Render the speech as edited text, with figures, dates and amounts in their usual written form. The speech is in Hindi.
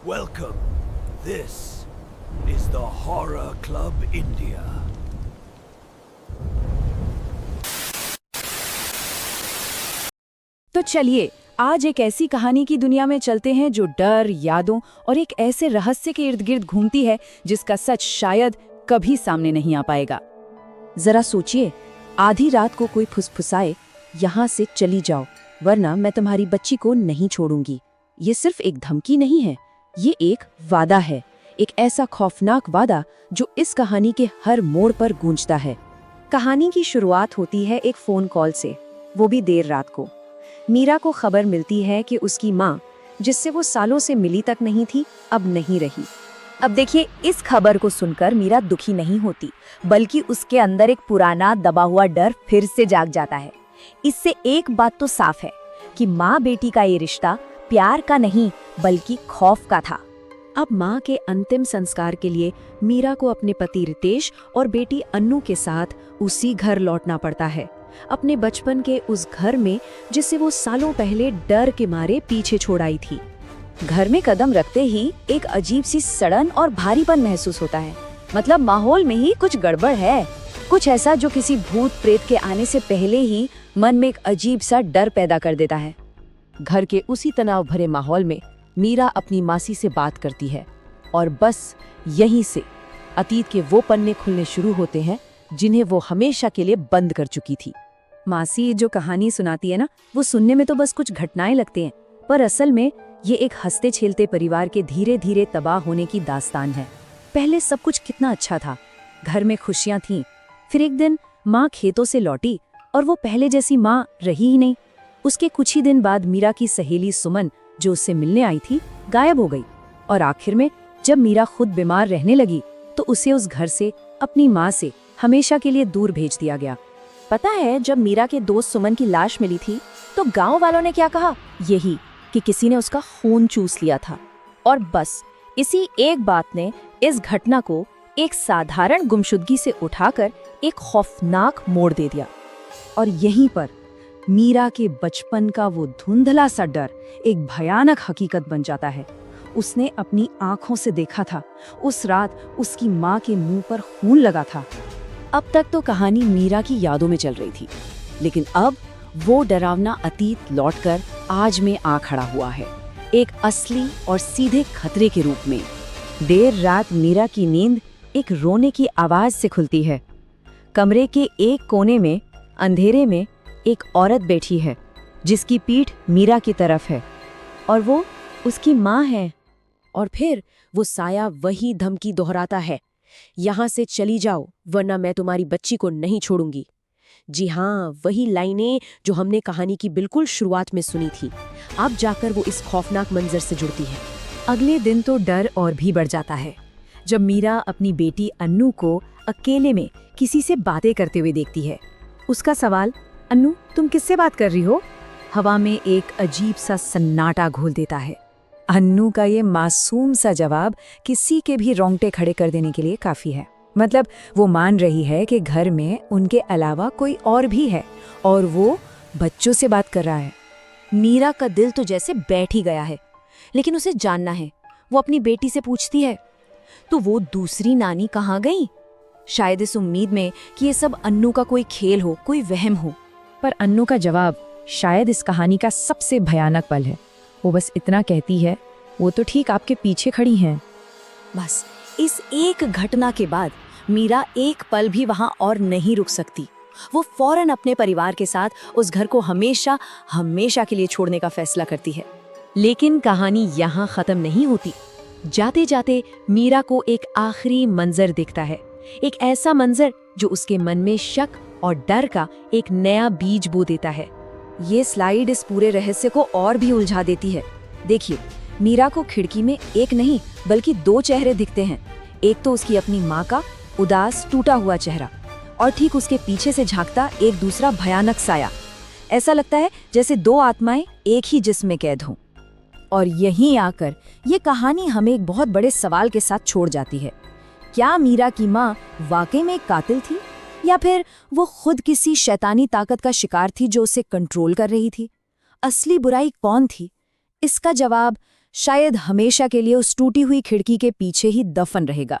Welcome. This is the Horror Club India. तो चलिए आज एक ऐसी कहानी की दुनिया में चलते हैं जो डर, यादों और एक ऐसे रहस्य के इर्द गिर्द घूमती है जिसका सच शायद कभी सामने नहीं आ पाएगा। जरा सोचिए, आधी रात को कोई फुसफुसाए, यहाँ से चली जाओ वरना मैं तुम्हारी बच्ची को नहीं छोड़ूंगी। ये सिर्फ एक धमकी नहीं है, ये एक वादा है, एक ऐसा खौफनाक वादा जो इस कहानी के हर मोड़ पर गूंजता है। कहानी की शुरुआत होती है एक फोन कॉल से, वो भी देर रात को। मीरा को खबर मिलती है कि उसकी माँ, जिससे वो सालों से मिली तक नहीं थी, अब नहीं रही। अब देखिए, इस खबर को सुनकर मीरा दुखी नहीं होती, बल्कि उसके अंदर एक पुराना दबा हुआ डर फिर से जाग जाता है। इससे एक बात तो साफ है कि माँ बेटी का ये रिश्ता प्यार का नहीं बल्कि खौफ का था। अब माँ के अंतिम संस्कार के लिए मीरा को अपने पति रितेश और बेटी अन्नू के साथ उसी घर लौटना पड़ता है, अपने बचपन के उस घर में जिसे वो सालों पहले डर के मारे पीछे छोड़ आई थी। घर में कदम रखते ही एक अजीब सी सड़न और भारीपन महसूस होता है। मतलब माहौल में ही कुछ गड़बड़ है, कुछ ऐसा जो किसी भूत प्रेत के आने से पहले ही मन में एक अजीब सा डर पैदा कर देता है। घर के उसी तनाव भरे माहौल में मीरा अपनी मासी से बात करती है और बस यहीं से अतीत के वो पन्ने खुलने शुरू होते हैं जिन्हें वो हमेशा के लिए बंद कर चुकी थी। मासी जो कहानी सुनाती है ना, वो सुनने में तो बस कुछ घटनाएं लगती हैं, पर असल में ये एक हंसते खेलते परिवार के धीरे धीरे तबाह होने की दास्तान है। पहले सब कुछ कितना अच्छा था, घर में खुशियां थीं। फिर एक दिन माँ खेतों से लौटी और वो पहले जैसी माँ रही ही नहीं। उसके कुछ ही दिन बाद मीरा की सहेली सुमन, जो उससे मिलने आई थी, गायब हो गई। और आखिर में जब मीरा खुद बीमार रहने लगी तो उसे उस घर से, अपनी माँ से हमेशा के लिए दूर भेज दिया गया। पता है, जब मीरा के दोस्त सुमन की लाश मिली थी तो गांव वालों ने क्या कहा? यही कि किसी ने उसका खून चूस लिया था। और बस इसी एक बात ने इस घटना को एक साधारण गुमशुदगी से उठाकर एक खौफनाक मोड़ दे दिया। और यहीं पर मीरा के बचपन का वो धुंधला सा डर एक भयानक हकीकत बन जाता है। उसने अपनी आंखों से देखा था, उस रात उसकी माँ के मुंह पर खून लगा था। अब तक तो कहानी मीरा की यादों में चल रही थी, लेकिन अब वो डरावना अतीत लौटकर आज में आ खड़ा हुआ है, एक असली और सीधे खतरे के रूप में। देर रात मीरा की नींद एक रोने की आवाज से खुलती है। कमरे के एक कोने में अंधेरे में एक औरत बैठी है जिसकी पीठ मीरा की तरफ है और वो उसकी माँ है। और फिर वो साया वही धमकी दोहराता है, यहाँ से चली जाओ वरना मैं तुम्हारी बच्ची को नहीं छोड़ूंगी। जी हाँ, वही लाइनें जो हमने कहानी की बिल्कुल शुरुआत में सुनी थी। अब जाकर वो इस खौफनाक मंजर से जुड़ती है। अगले दिन तो डर और भी बढ़ जाता है जब मीरा अपनी बेटी अन्नू को अकेले में किसी से बातें करते हुए देखती है। उसका सवाल, अन्नू तुम किससे बात कर रही हो, हवा में एक अजीब सा सन्नाटा घोल देता है। अन्नू का ये मासूम सा जवाब किसी के भी रोंगटे खड़े कर देने के लिए काफी है। मतलब वो मान रही है कि घर में उनके अलावा कोई और भी है और वो बच्चों से बात कर रहा है। मीरा का दिल तो जैसे बैठ ही गया है, लेकिन उसे जानना है। वो अपनी बेटी से पूछती है, तो वो दूसरी नानी कहाँ गई? शायद इस उम्मीद में कि ये सब अन्नू का कोई खेल हो, कोई वहम हो। पर अन्नू का जवाब शायद इस कहानी का सबसे भयानक पल है। वो बस इतना कहती है, वो तो ठीक आपके पीछे खड़ी हैं। बस इस एक घटना के बाद मीरा एक पल भी वहां और नहीं रुक सकती। वो फौरन अपने परिवार के साथ उस घर को हमेशा हमेशा के लिए छोड़ने का फैसला करती है। लेकिन कहानी यहाँ खत्म नहीं होती। जाते जाते मीरा को एक आखिरी मंजर दिखता है, एक ऐसा मंजर जो उसके मन में शक और डर का एक नया बीज बो देता है। ये स्लाइड इस पूरे रहस्य को और भी उलझा देती है। देखिए, मीरा को खिड़की में एक नहीं बल्कि दो चेहरे दिखते हैं। एक तो उसकी अपनी माँ का उदास टूटा हुआ चेहरा और ठीक उसके पीछे से झांकता एक दूसरा भयानक साया। ऐसा लगता है जैसे दो आत्माएं एक ही जिस्म में कैद हों। और यहीं आकर ये कहानी हमें एक बहुत बड़े सवाल के साथ छोड़ जाती है। क्या मीरा की माँ वाकई में एक कातिल थी या फिर वो खुद किसी शैतानी ताकत का शिकार थी जो उसे कंट्रोल कर रही थी? असली बुराई कौन थी? इसका जवाब शायद हमेशा के लिए उस टूटी हुई खिड़की के पीछे ही दफन रहेगा।